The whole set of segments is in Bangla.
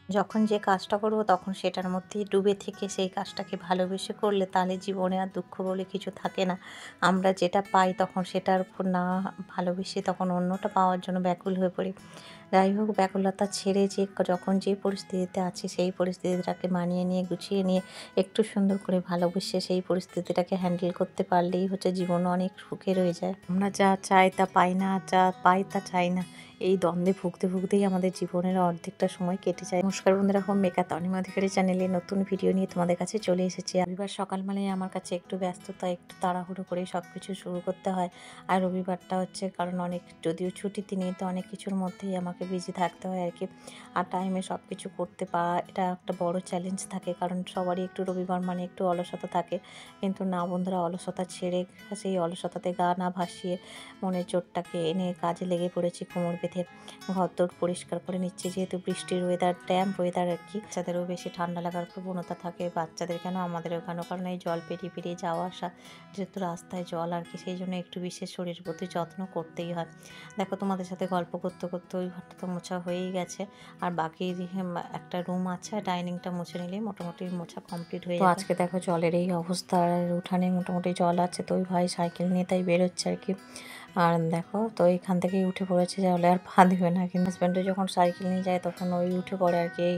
যখন যে কাজটা করব তখন সেটার মধ্যেই ডুবে থেকে সেই কাজটাকে ভালোবেসে করলে তাহলে জীবনে আর দুঃখ বলে কিছু থাকে না। আমরা যেটা পাই তখন সেটার উপর না ভালোবেসে তখন অন্যটা পাওয়ার জন্য ব্যাকুল হয়ে পড়ি। যাই হোক, ব্যাকুলতা ছেড়ে যখন যে পরিস্থিতিতে আছি সেই পরিস্থিতিটাকে মানিয়ে নিয়ে গুছিয়ে নিয়ে একটু সুন্দর করে ভালোবেসে সেই পরিস্থিতিটাকে হ্যান্ডেল করতে পারলেই হচ্ছে জীবন অনেক সুখের হয়ে যায়। আমরা যা চাই তা পাই না, যা পাই তা চাই না। এই দ্বন্দ্বে ভুগতে ভুগতেই আমাদের জীবনের অর্ধেকটা সময় কেটে যায়। নমস্কার বন্ধুরা, হোম মেকার তনিমা অধিকারী চ্যানেলে নতুন ভিডিও নিয়ে তোমাদের কাছে চলে এসেছি। রবিবার সকালবেলায় আমার কাছে একটু ব্যস্ততা, একটু তাড়াহুড়ো করে সব কিছু শুরু করতে হয়। আর রবিবারটা হচ্ছে কারণ অনেক, যদিও ছুটির দিনে তো অনেক কিছুর মধ্যেই আমাকে বিজি থাকতে হয় আর কি। আর টাইমে সব কিছু করতে পারা এটা একটা বড় চ্যালেঞ্জ থাকে, কারণ সবারই একটু রবিবার মানে একটু অলসতা থাকে। কিন্তু না বন্ধুরা, অলসতা ছেড়ে সেই অলসতাতে গা না ভাসিয়ে মনের জোরটাকে এনে কাজে লেগে পড়েছি কোমর বেঁধে। ঘরদোর পরিষ্কার করে নিচ্ছি, যেহেতু বৃষ্টির ওয়েদার, ড্যাম্প ওয়েদার আর কি। বাচ্চাদেরও বেশি ঠান্ডা লাগার প্রবণতা থাকে, বাচ্চাদের কেন আমাদেরও কেন, কারণ এই জল পেরিয়ে পেরিয়ে যাওয়া আসা, যেহেতু রাস্তায় জল আর কি, সেই জন্য একটু বিশেষ শরীরের প্রতি যত্ন করতেই হয়। দেখো, তোমাদের সাথে গল্প করতে করতে ওই ঘরটা তো মোছা হয়েই গেছে, আর বাকি একটা রুম আছে, ডাইনিংটা মুছে নিলেই মোটামুটি মোছা কমপ্লিট হয়ে যাবে। আজকে দেখো জলের এই অবস্থা, আর উঠানে মোটামুটি জল আছে, তো ওই ভাই সাইকেল নিয়ে তাই বেরোচ্ছে আর কি। আর দেখো, তো এখান থেকেই উঠে পড়েছে, যাহলে আর পা দেবে না। কিন্তু হাজব্যান্ডও যখন সাইকেল নিয়ে যায় তখন ওই উঠে পড়ে আর কি, এই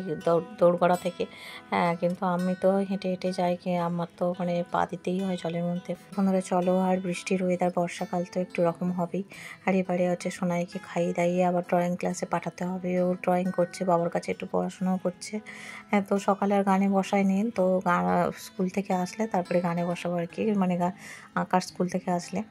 দৌড়গড়া থেকে। হ্যাঁ, কিন্তু আমি তো হেঁটে হেঁটে যাই, কি আমার তো মানে পা দিতেই হয় জলের মধ্যে। বন্ধুরা চলো, আর বৃষ্টির ওয়েদার, বর্ষাকাল তো একটু রকম হবেই। আর এবারে হচ্ছে সোনাইকে খাইয়ে দাইয়ে আবার ড্রয়িং ক্লাসে পাঠাতে হবে। ও ড্রয়িং করছে, বাবার কাছে একটু পড়াশোনাও করছে। হ্যাঁ, তো সকালে আর গানে বসায় নিন, তো গান স্কুল থেকে আসলে তারপরে গানে বসাবো আর কি, মানে আঁকার স্কুল থেকে আসলে।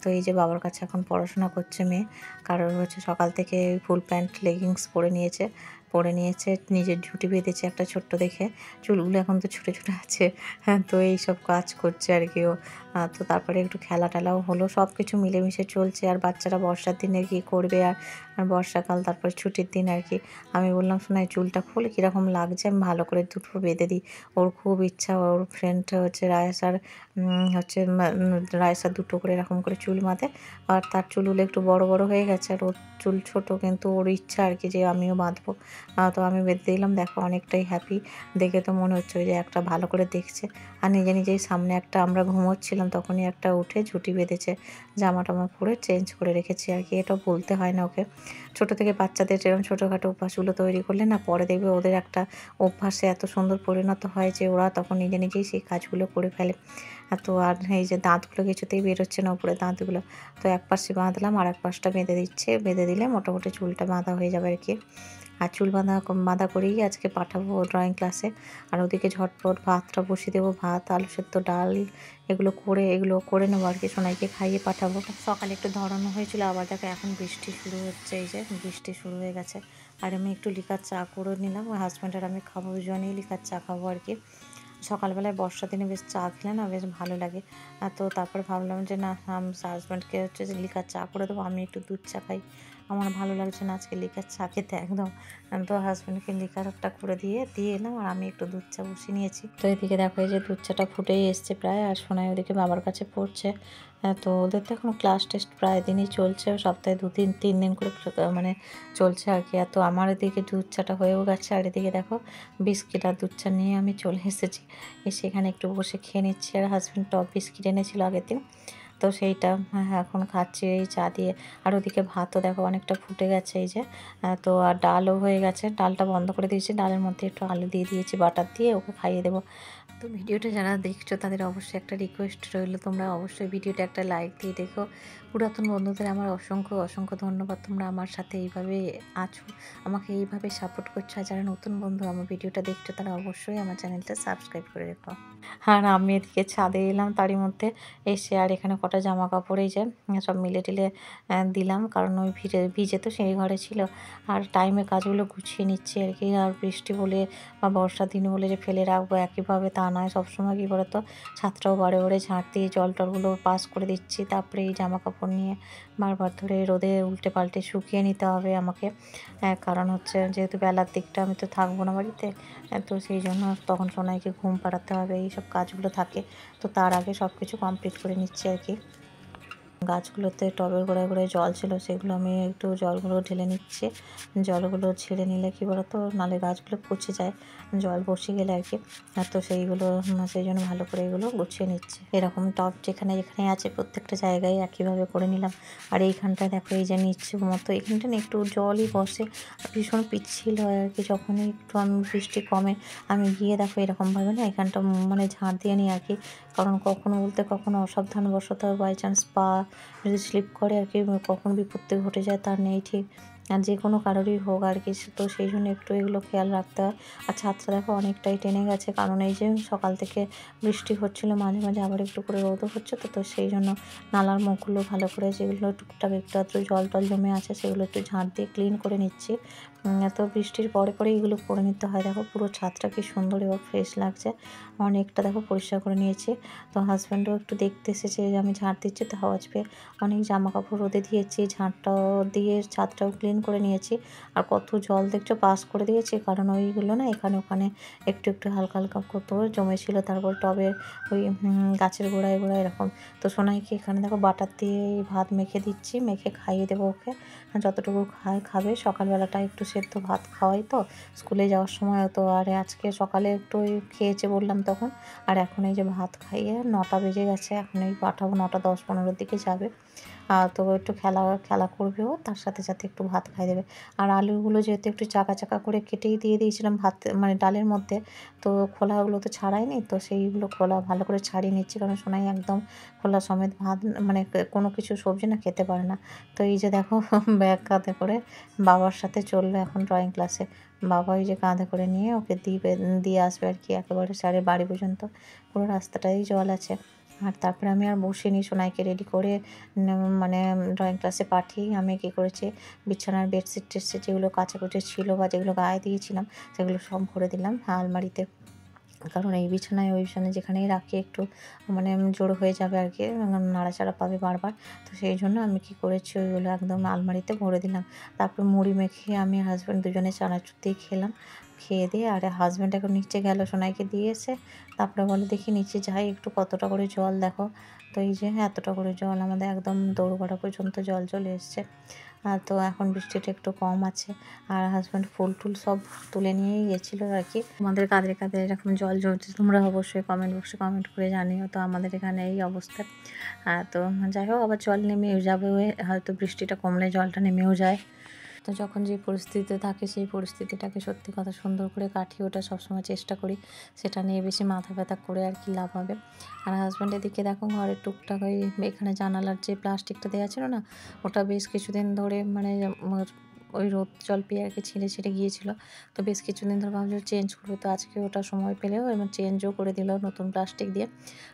তো এই যে বাবার কাছে এখন পড়াশোনা করছে মেয়ে, কারণ হচ্ছে সকাল থেকে ফুল প্যান্ট লেগিংস পরে নিয়েছে, নিজের ঝুঁটি বেঁধেছে একটা ছোট্ট দেখে, চুলগুলো এখন তো ছোটো ছোটো আছে। হ্যাঁ, তো এইসব কাজ করছে আর কি ও। তো তারপরে একটু খেলা টেলাও হলো, সব কিছু মিলেমিশে চলছে। আর বাচ্চারা বর্ষার দিনে কী করবে, আর বর্ষাকাল, তারপর ছুটির দিন আর কি। আমি বললাম, শোনা এই চুলটা খুলে কীরকম লাগছে, আমি ভালো করে দুটো বেঁধে দিই। ওর খুব ইচ্ছা, ওর ফ্রেন্ড হচ্ছে রায়েসার, হচ্ছে রায়েসার দুটো করে এরকম করে চুল বাঁধে। আর তার চুলগুলো একটু বড় বড় হয়ে গেছে, আর ওর চুল ছোট, কিন্তু ওর ইচ্ছা আর কি যে আমিও বাঁধবো। তো আমি বেঁধে দিলাম, দেখো অনেকটাই হ্যাপি। দেখে তো মনে হচ্ছে যে একটা ভালো করে দেখছে। আর নিজে নিজেই সামনে একটা, আমরা ঘুমোচ্ছিলাম তখনই একটা উঠে ঝুঁটি বেঁধেছে, জামা টামা পরে চেঞ্জ করে রেখেছি আর কি। এটাও বলতে হয় না ওকে। ছোটো থেকে বাচ্চাদের এরকম ছোটোখাটো অভ্যাসগুলো তৈরি করলে না, পরে দেখবে ওদের একটা অভ্যাসে এত সুন্দর পরিণত হয় যে ওরা তখন নিজে নিজেই সেই কাজগুলো করে ফেলে। তো আর এই যে দাঁতগুলো কিছুতেই বেরোচ্ছে না, উপরে দাঁতগুলো। তো এক পাশে বাঁধলাম, আর এক পাশটা বেঁধে দিলে মোটামুটি চুলটা বাঁধা হয়ে যাবে আর কি। আর চুল বাঁধা করেই আজকে পাঠাবো ড্রয়িং ক্লাসে। আর ওদিকে ঝটপট ভাতটা বসিয়ে দেবো, ভাত, আলু সেদ্ধ, ডাল, এগুলো করে নেবো আর কি, সোনাইকে খাইয়ে পাঠাবো। সকালে একটু ধরানো হয়েছিল, আবার দেখো এখন বৃষ্টি শুরু হচ্ছে, এই যে বৃষ্টি শুরু হয়ে গেছে। আর আমি একটু লিকার চা করে নিলাম, হাজব্যান্ড আর আমি খাবো, দুজনেই লিকার চা খাবো আর কি। সকালবেলায় বর্ষার দিনে বেশ চা খেলে না বেশ ভালো লাগে। তো তারপরে ভাবলাম যে না, হাজব্যান্ডকে হচ্ছে যে লিকার চা করে দেবো, আমি একটু দুধ চা খাই। আমার ভালো লাগছে না আজকে লিকার চা খেতে একদম। তো হাজব্যান্ডকে লিকারটা করে দিয়ে এলাম, আর আমি একটু দুধ চা বসিয়ে নিয়েছি। তো এদিকে দেখো, এই যে দুধ চাটা ফুটেই এসছে প্রায়, আর সোনাই ওদিকে বাবার কাছে পড়ছে। তো ওদের তো এখন ক্লাস টেস্ট প্রায় দিনই চলছে, সপ্তাহে 2-3 দিন করে মানে চলছে আর কি। তো আমার এদিকে দুধ চাটা হয়েও গেছে, আর এদিকে দেখো বিস্কিট আর দুধ চা নিয়ে আমি চলে এসেছি। সেখানে একটু বসে খেয়ে নিচ্ছি, আর হাজব্যান্ড টপ বিস্কিট এনেছিল আগের দিন, তো সেইটা এখন খাচ্ছি এই চা দিয়ে। আর ওদিকে ভাতও দেখো অনেকটা ফুটে গেছে, এই যে। তো আর ডালও হয়ে গেছে, ডালটা বন্ধ করে দিয়েছি, ডালের মধ্যে একটু আলু দিয়ে দিয়েছি বাটার দিয়ে, ওকে খাইয়ে দেবো। তো ভিডিওটা যারা দেখছো তাদের অবশ্যই একটা রিকোয়েস্ট রইল, তোমরা অবশ্যই ভিডিওটা একটা লাইক দিয়ে দেখো। পুরাতন বন্ধুদের আমার অসংখ্য অসংখ্য ধন্যবাদ, তোমরা আমার সাথে এইভাবে আছো, আমাকে এইভাবে সাপোর্ট করছো। আর যারা নতুন বন্ধু আমার ভিডিওটা দেখছো তারা অবশ্যই আমার চ্যানেলটা সাবস্ক্রাইব করে রেখো। আর আমি এদিকে ছাদে এলাম, তারই মধ্যে এসে আর এখানে কটা জামা কাপড় এই যে সব মিলে টিলে দিলাম, কারণ ওই ভিজে তো সেই ঘরে ছিল। আর টাইমে কাজগুলো গুছিয়ে নিচ্ছি আর কি। আর বৃষ্টি বলে বা বর্ষার দিন বলে যে ফেলে রাখবো একইভাবে তা নয়, সবসময় কী বলো তো, ছাদটাও বারে বারে ঝাঁট দিয়ে জল টলগুলো পাস করে দিচ্ছি, তারপরে এই জামা কাপড় নিয়ে বারবার ধরে রোদে উল্টে পাল্টে শুকিয়ে নিতে হবে আমাকে। কারণ হচ্ছে যেহেতু বেলার দিকটা আমি তো থাকবো না বাড়িতে, তো সেই জন্য তখন সোনাইকে ঘুম পাড়াতে হবে, এইসব কাজগুলো থাকে। তো তার আগে সব কিছু কমপ্লিট করে নিচ্ছি আর কি। গাছগুলোতে টবের গোড়ায় গোড়ায় জল ছিল, সেগুলো আমি একটু জলগুলো ঢেলে নিচ্ছি। জলগুলো ছেড়ে নিলে কী বলো তো, নাহলে গাছগুলো পচে যায় জল বসে গেলে আর কি। তো সেইগুলো সেই জন্য ভালো করে এগুলো গুছিয়ে নিচ্ছে। এরকম টব যেখানে যেখানে আছে প্রত্যেকটা জায়গায় একইভাবে করে নিলাম। আর এইখানটায় দেখো এই যে নিচ্ছে মতো, এখানটা না একটু জলই বসে, ভীষণ পিচ্ছিল হয় আর কি। যখনই একটু আমি বৃষ্টি কমে আমি গিয়ে দেখো এরকমভাবে না এখানটা মানে ঝাড় দিয়ে নিই আর কি। কারণ কখনো বলতে কখনো অসাবধানবশত বাই চান্স পা যদি স্লিপ করে আর কি, কখন বিপত্তি ঘটে যায় তার নেই ঠিক। আর যে কোনো কারোরই হোক আর কি, তো সেই জন্য একটু এগুলো খেয়াল রাখতে হয়। আর ছাদটা দেখো অনেকটাই টেনে গেছে, কারণ এই যে সকাল থেকে বৃষ্টি হচ্ছিলো, মাঝে মাঝে আবার একটু করে রোদও হচ্ছে, তো সেই জন্য নালার মুখগুলো ভালো করে যেগুলো টুকটাক একটু আধটু জল টল জমে আছে সেগুলো একটু ঝাঁট দিয়ে ক্লিন করে নিচ্ছি। তো বৃষ্টির পরে পরে এগুলো করে নিতে হয়। দেখো পুরো ছাদটা কি সুন্দর এবং ফ্রেশ লাগছে, অনেকটা দেখো পরিষ্কার করে নিয়েছি। তো হাজব্যান্ডও একটু দেখতে এসেছে যে আমি ঝাঁট দিচ্ছি, তো আওয়াজ পেয়ে অনেক জামা কাপড় রোদে দিয়েছি, ঝাঁটটাও দিয়ে ছাদটাও ক্লিন করে নিয়েছি। আর কত জল দেখছো পাস করে দিয়েছি, কারণ ওইগুলো না এখানে ওখানে একটু একটু হালকা হালকা কত জমেছিল। তারপর টবের ওই গাছের গোড়ায় গোড়ায় এরকম। তো সোনাইকে এখানে দেখো বাটার দিয়ে ভাত মেখে দিচ্ছি, মেখে খাইয়ে দেবো ওকে। যতটুকু খাবে, সকালবেলাটা একটু সেদ্ধ ভাত খাওয়াই তো স্কুলে যাওয়ার সময়। তো আর আজকে সকালে একটু খেয়েছে বললাম তখন। আর এখন এই যে ভাত খাইয়ে 9টা বেজে গেছে, এখন এই পাঠাবো 9টা 10-15 দিকে যাবে। তো একটু খেলা খেলা করবে ও, তার সাথে সাথে একটু ভাত খাই দেবে। আর আলুগুলো যেহেতু একটু চাকা চাকা করে কেটেই দিয়ে দিয়েছিলাম ভাত মানে ডালের মধ্যে, তো খোলাগুলো তো ছাড়াইনি, তো সেইগুলো খোলা ভালো করে ছাড়িয়ে নিচ্ছি, কারণ সোনাই একদম খোলা সমেত ভাত মানে কোনো কিছু সবজি না খেতে পারে না। তো এই যে দেখো ব্যাগ কাঁধে করে বাবার সাথে চললো এখন ড্রয়িং ক্লাসে। বাবা ওই যে কাঁধে করে নিয়ে ওকে দিয়ে আসবে আর কি, একেবারে স্যারের বাড়ি পর্যন্ত পুরো রাস্তাটাই জল আছে। আর তারপরে আমি আর বসিনি, সোনাইকে রেডি করে মানে ড্রয়িং ক্লাসে পাঠিয়ে আমি কী করেছি, বিছানার বেডশিট টেডশিট যেগুলো কাচাকুচি ছিল বা যেগুলো গায়ে দিয়েছিলাম সেগুলো সব ভরে দিলাম আলমারিতে। কারণ এই বিছানায় ওই বিছানায় যেখানেই রাখি একটু মানে জড়ো হয়ে যাবে আর কি, নাড়াচাড়া পাবে বারবার। তো সেই জন্য আমি কী করেছি, ওইগুলো একদম আলমারিতে ভরে দিলাম। তারপর মুড়ি মেখে আমি হাজব্যান্ড দুজনে চানাচুর দিয়ে খেলাম। খেয়ে দিয়ে আর হাজব্যান্ড এখন নিচে গেল সোনাইকে দিয়ে এসে, তারপরে বলে দেখি নিচে যাই একটু কতটা করে জল দেখো। তো এই যে এতটা করে জল আমাদের একদম দৌড়গড়া পর্যন্ত জল চলে এসছে। তো এখন বৃষ্টিটা একটু কম আছে। আর হাজব্যান্ড ফুল টুল সব তুলে নিয়েই গেছিলো আর কি। আমাদের কাঁধে কাঁধে এরকম জল জমছে, তোমরা অবশ্যই কমেন্ট বক্সে কমেন্ট করে জানিও। তো আমাদের এখানে এই অবস্থা। তো যাই হোক, আবার জল নেমেও যাবে, হয়তো বৃষ্টিটা কমলে জলটা নেমেও যায়। তো যখন যে পরিস্থিতিতে থাকে সেই পরিস্থিতিটাকে সত্যি কথা সুন্দর করে কাটিয়ে ওঠা সবসময় চেষ্টা করি, সেটা নিয়ে বেশি মাথা ব্যথা করে আর কি লাভ হবে। আর হাজব্যান্ডের দিকে দেখো ঘরের টুকটাক ওই এখানে জানালার যে প্লাস্টিকটা দেওয়া ছিল না, ওটা বেশ কিছুদিন ধরে মানে ওই রোদ জল পেয়ে আর কি ছিঁড়ে ছিঁড়ে গিয়েছিলো। তো বেশ কিছুদিন ধরে ভাবছিল চেঞ্জ করবে, তো আজকে ওটা সময় পেলেও এবং চেঞ্জও করে দিল নতুন প্লাস্টিক দিয়ে।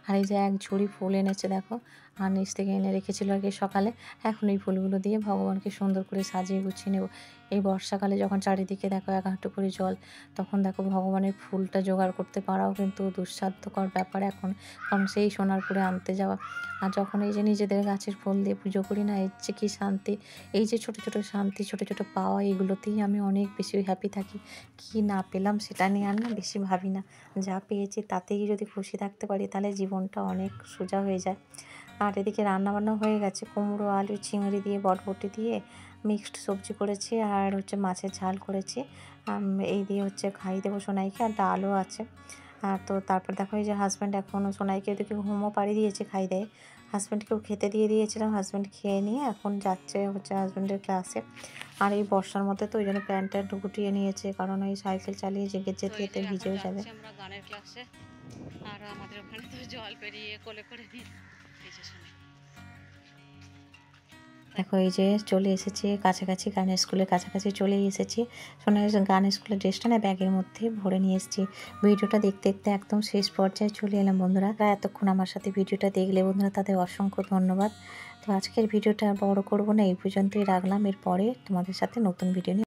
আর এই যে এক ঝুড়ি ফুল এনেছে দেখো, আর নিচ থেকে এনে রেখেছিল আর কি সকালে। এখন এই ফুলগুলো দিয়ে ভগবানকে সুন্দর করে সাজিয়ে গুছিয়ে নেব। এই বর্ষাকালে যখন চারিদিকে দেখো এক হাঁটু করে জল, তখন দেখো ভগবানের ফুলটা জোগাড় করতে পারাও কিন্তু দুঃসাধ্যকর ব্যাপার এখন, কারণ সেই সোনারপুরে আনতে যাওয়া। আর যখন এই যে নিজেদের গাছের ফুল দিয়ে পুজো করি না, এর যে কী শান্তি, এই যে ছোটো ছোটো শান্তি, ছোটো ছোটো পাওয়া, এগুলোতেই আমি অনেক বেশি হ্যাপি থাকি। কী না পেলাম সেটা নিয়ে আর না বেশি ভাবি না, যা পেয়েছি তাতেই যদি খুশি থাকতে পারি তাহলে জীবনটা অনেক সোজা হয়ে যায়। আর এদিকে রান্নাবান্না হয়ে গেছে, কুমড়ো আলু চিংড়ি দিয়ে বটবটি দিয়ে মিক্সড সবজি করেছি, আর হচ্ছে মাছের ঝাল করেছি। এই দিয়ে হচ্ছে খাইয়ে দেবো সোনাইকে, আর ডালও আছে। তো তারপর দেখো এই যে হাজব্যান্ড এখনও সোনাইকে ওদিকে ঘুমও পাড়ি দিয়েছে, খাই দেয়। হাজব্যান্ডকেও খেতে দিয়ে দিয়েছিলাম, হাজব্যান্ড খেয়ে নিয়ে এখন যাচ্ছে হচ্ছে হাজব্যান্ডের ক্লাসে। আর এই বর্ষার মধ্যে তো ওই জন্য প্যান্ট ট্যান্ট গুটিয়ে নিয়েছে, কারণ ওই সাইকেল চালিয়ে যেতে যেতে ভিজেও যাবে। আমরা গানের ক্লাসে, আর আমাদের ওখানে তো জল পেরিয়ে কোলে করে নিয়ে দেখো এই যে চলে এসেছি কাছাকাছি, গানের স্কুলের কাছাকাছি চলেই এসেছি। সোনার গানের স্কুলের ড্রেসটা না ব্যাগের মধ্যে ভরে নিয়ে এসেছি। ভিডিওটা দেখতে দেখতে একদম শেষ পর্যায়ে চলে এলাম বন্ধুরা। এতক্ষণ আমার সাথে ভিডিওটা দেখলে বন্ধুরা, তাদের অসংখ্য ধন্যবাদ। তো আজকের ভিডিওটা বড় করব না, এই পর্যন্তই রাখলাম। এরপরে তোমাদের সাথে নতুন ভিডিও নিয়ে